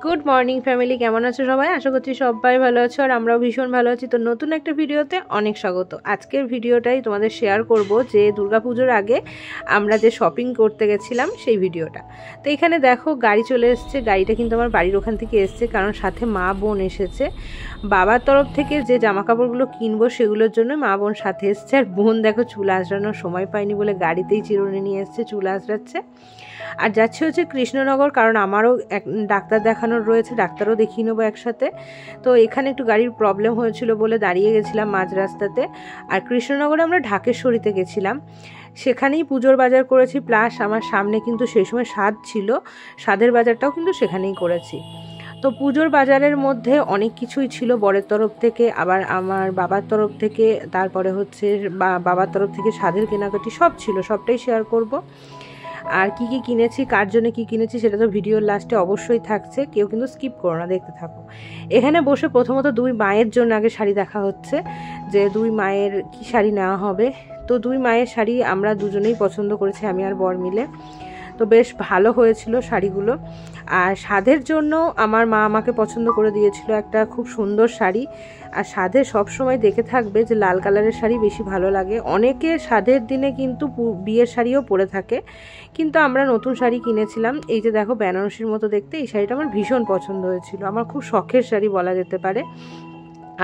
Good morning family, কেমন আছো সবাই? আশা করছি সবাই ভালো আছো আর আমরাও ভীষণ ভালো আছি। তো নতুন একটা ভিডিওতে অনেক স্বাগত। আজকের ভিডিওটাই তোমাদের শেয়ার করব যে দুর্গাপুজোর আগে আমরা যে শপিং করতে গেছিলাম সেই ভিডিওটা। তো এখানে দেখো গাড়ি চলে এসছে, গাড়িটা কিন্তু আমার বাড়ির ওখান থেকে এসছে, কারণ সাথে মা বোন এসেছে। বাবার তরফ থেকে যে জামা কাপড়গুলো কিনবো সেগুলোর জন্য মা বোন সাথে এসছে। আর বোন দেখো চুল আঁচড়ানোর সময় পায়নি বলে গাড়িতেই চিরুনি নিয়ে এসছে, চুল আঁচড়াচ্ছে। আর যাচ্ছে হচ্ছে কৃষ্ণনগর, কারণ আমারও এক ডাক্তার দেখানোর রয়েছে, ডাক্তারও দেখিয়ে নেবো একসাথে। তো এখানে একটু গাড়ির প্রবলেম হয়েছিল বলে দাঁড়িয়ে গেছিলাম মাঝ রাস্তাতে। আর কৃষ্ণনগরে আমরা ঢাকেশ্বরীতে গেছিলাম, সেখানেই পুজোর বাজার করেছি। প্লাস আমার সামনে কিন্তু সেই সময় স্বাদ ছিল, স্বাদের বাজারটাও কিন্তু সেখানেই করেছি। তো পুজোর বাজারের মধ্যে অনেক কিছুই ছিল বরের তরফ থেকে, আবার আমার বাবার তরফ থেকে, তারপরে হচ্ছে বাবার তরফ থেকে স্বাদের কেনাকাটি সব ছিল, সবটাই শেয়ার করব। আর কি কি কিনেছি, কার জন্য কি কিনেছি সেটা তো ভিডিওর লাস্টে অবশ্যই থাকছে, কেউ কিন্তু স্কিপ করো না, দেখতে থাকো। এখানে বসে প্রথমত দুই মায়ের জন্য আগে শাড়ি দেখা হচ্ছে, যে দুই মায়ের কি শাড়ি নেওয়া হবে। তো দুই মায়ের শাড়ি আমরা দুজনেই পছন্দ করেছি, আমি আর বর মিলে। তো বেশ ভালো হয়েছিল শাড়িগুলো। আর স্বাদের জন্য আমার মা আমাকে পছন্দ করে দিয়েছিল একটা খুব সুন্দর শাড়ি। আর স্বাদে সবসময় দেখে থাকবে যে লাল কালারের শাড়ি বেশি ভালো লাগে। অনেকে স্বাদের দিনে কিন্তু বিয়ের শাড়িও পরে থাকে, কিন্তু আমরা নতুন শাড়ি কিনেছিলাম। এই যে দেখো বেনারসির মতো দেখতে, এই শাড়িটা আমার ভীষণ পছন্দ হয়েছিল, আমার খুব শখের শাড়ি বলা যেতে পারে।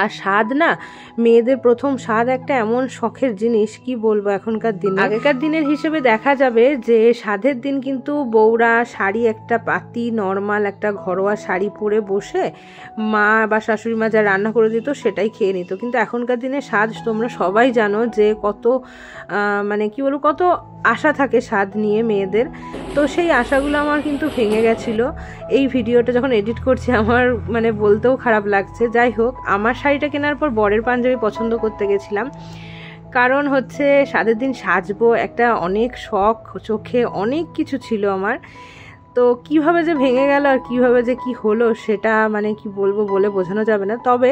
আর স্বাদ না, মেয়েদের প্রথম স্বাদ একটা এমন শখের জিনিস, কি বলবো। এখনকার দিনে, আগেকার দিনের হিসেবে দেখা যাবে যে স্বাদের দিন কিন্তু বউরা শাড়ি একটা পাতি নর্মাল একটা ঘরোয়া শাড়ি পরে বসে মা বা শাশুড়ি মা যা রান্না করে দিত সেটাই খেয়ে নিত। কিন্তু এখনকার দিনে স্বাদ তোমরা সবাই জানো যে কত মানে কি বলবো, কত আশা থাকে স্বাদ নিয়ে মেয়েদের। তো সেই আশাগুলো আমার কিন্তু ভেঙে গেছিলো। এই ভিডিওটা যখন এডিট করছি আমার মানে বলতেও খারাপ লাগছে। যাই হোক, আমার শাড়িটা কেনার পর বরের পাঞ্জাবি পছন্দ করতে গেছিলাম, কারণ হচ্ছে স্বাদের দিন সাজবো, একটা অনেক শখ, চোখে অনেক কিছু ছিল আমার। তো কিভাবে যে ভেঙে গেল আর কিভাবে যে কি হলো সেটা মানে কি বলবো, বলে বোঝানো যাবে না। তবে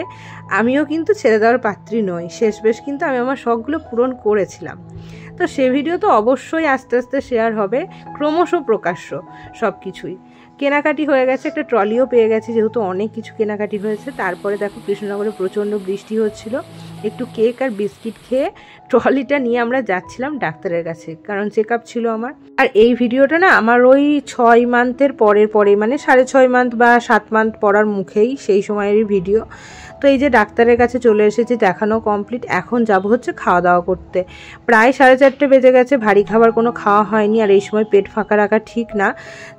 আমিও কিন্তু ছেড়ে দেওয়ার পাত্রী নই, শেষ বেশ কিন্তু আমি আমার শখগুলো পূরণ করেছিলাম। তো সে ভিডিও তো অবশ্যই আস্তে আস্তে শেয়ার হবে, ক্রমশ প্রকাশ্য সব কিছুই। কেনাকাটি হয়ে গেছে, একটা ট্রলিও পেয়ে গেছি, যেহেতু অনেক কিছু কেনাকাটি হয়েছে। তারপরে দেখো কৃষ্ণনগরে প্রচণ্ড বৃষ্টি হচ্ছিল, একটু কেক আর বিস্কিট খেয়ে ট্রলিটা নিয়ে আমরা যাচ্ছিলাম ডাক্তারের কাছে, কারণ চেক আপ ছিল আমার। আর এই ভিডিওটা না আমার ওই 6 মান্থের পরে মানে 6.5 মান্থ বা 7 মান্থ পড়ার মুখেই সেই সময়েরই ভিডিও। তো এই যে ডাক্তারের কাছে চলে এসেছি, দেখানো কমপ্লিট, এখন যাব হচ্ছে খাওয়া দাওয়া করতে। প্রায় 4:30 বেজে গেছে, ভারী খাবার কোনো খাওয়া হয়নি, আর এই সময় পেট ফাঁকা রাখা ঠিক না।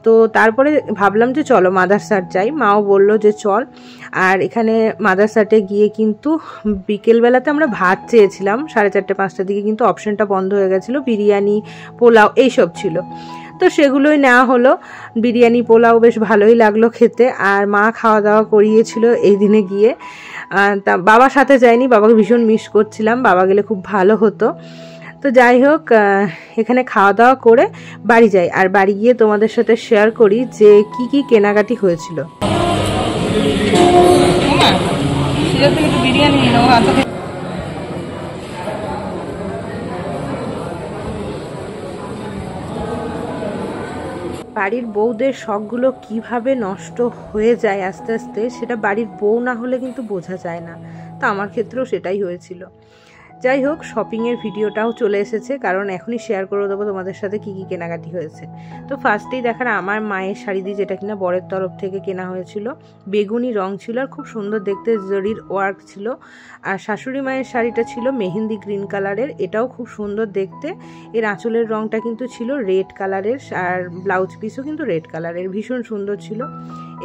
তো তারপরে ভাবলাম যে চলো মাদারসাট যাই, মাও বলল যে চল। আর এখানে মাদারসাটে গিয়ে কিন্তু বিকেলবেলাতে আমরা ভাত চেয়েছিলাম, 4:30-5টার দিকে, কিন্তু অপশনটা বন্ধ হয়ে গেছিলো, বিরিয়ানি পোলাও এইসব ছিল। তো সেগুলোই নেওয়া হলো, বিরিয়ানি পোলাও বেশ ভালোই লাগলো খেতে। আর মা খাওয়া দাওয়া করিয়েছিল এই দিনে গিয়ে। তা বাবার সাথে যাইনি, বাবাকে ভীষণ মিস করছিলাম, বাবা গেলে খুব ভালো হতো। তো যাই হোক, এখানে খাওয়া দাওয়া করে বাড়ি যাই, আর বাড়ি গিয়ে তোমাদের সাথে শেয়ার করি যে কি কি কেনাকাটি হয়েছিল। বাড়ির বউদের শখগুলো কিভাবে নষ্ট হয়ে যায় আস্তে আস্তে, সেটা বাড়ির বউ না হলে কিন্তু বোঝা যায় না। তো আমার ক্ষেত্রেও সেটাই হয়েছিল। যাই হোক, শপিংয়ের ভিডিওটাও চলে এসেছে, কারণ এখনই শেয়ার করে দেবো তোমাদের সাথে কি কি কেনাকাটি হয়েছে। তো ফার্স্টেই দেখার আমার মায়ের শাড়ি দিয়ে, যেটা কিনা বরের তরফ থেকে কেনা হয়েছিল, বেগুনি রং ছিল আর খুব সুন্দর দেখতে, জরির ওয়ার্ক ছিল। আর শাশুড়ি মায়ের শাড়িটা ছিল মেহেন্দি গ্রিন কালারের, এটাও খুব সুন্দর দেখতে। এর আঁচলের রংটা কিন্তু ছিল রেড কালারের, আর ব্লাউজ পিসও কিন্তু রেড কালারের, ভীষণ সুন্দর ছিল।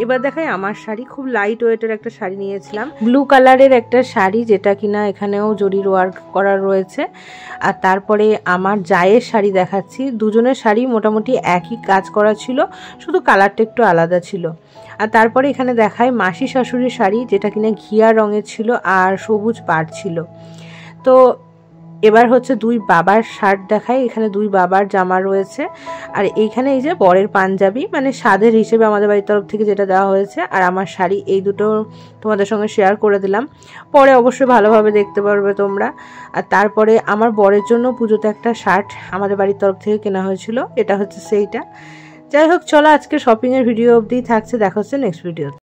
এবার দেখাই আমার শাড়ি, খুব লাইট ওয়েটের একটা শাড়ি নিয়েছিলাম, ব্লু কালারের একটা শাড়ি, যেটা কিনা এখানেও জরির ওয়ার্ক করা রয়েছে। আর তারপরে আমার জায়ের শাড়ি দেখাচ্ছি, দুজনের শাড়ি মোটামুটি একই কাজ করা ছিল, শুধু কালারটা একটু আলাদা ছিল। আর তারপরে এখানে দেখায় মাসি শাশুড়ির শাড়ি, যেটা কিনা ঘিয়া রঙের ছিল আর সবুজ পাড় ছিল। তো এবার হচ্ছে দুই বাবার শার্ট দেখায়, এখানে দুই বাবার জামা রয়েছে। আর এইখানে এই যে বরের পাঞ্জাবি, মানে স্বাদের হিসেবে আমাদের বাড়ির তরফ থেকে যেটা দেওয়া হয়েছে, আর আমার শাড়ি, এই দুটো তোমাদের সঙ্গে শেয়ার করে দিলাম, পরে অবশ্যই ভালোভাবে দেখতে পারবে তোমরা। আর তারপরে আমার বরের জন্য পুজোতে একটা শার্ট আমাদের বাড়ির তরফ থেকে কেনা হয়েছিল, এটা হচ্ছে সেইটা। যাই হোক, চলো আজকে শপিংয়ের ভিডিও অবধি থাকছে, দেখা হচ্ছে নেক্সট ভিডিও।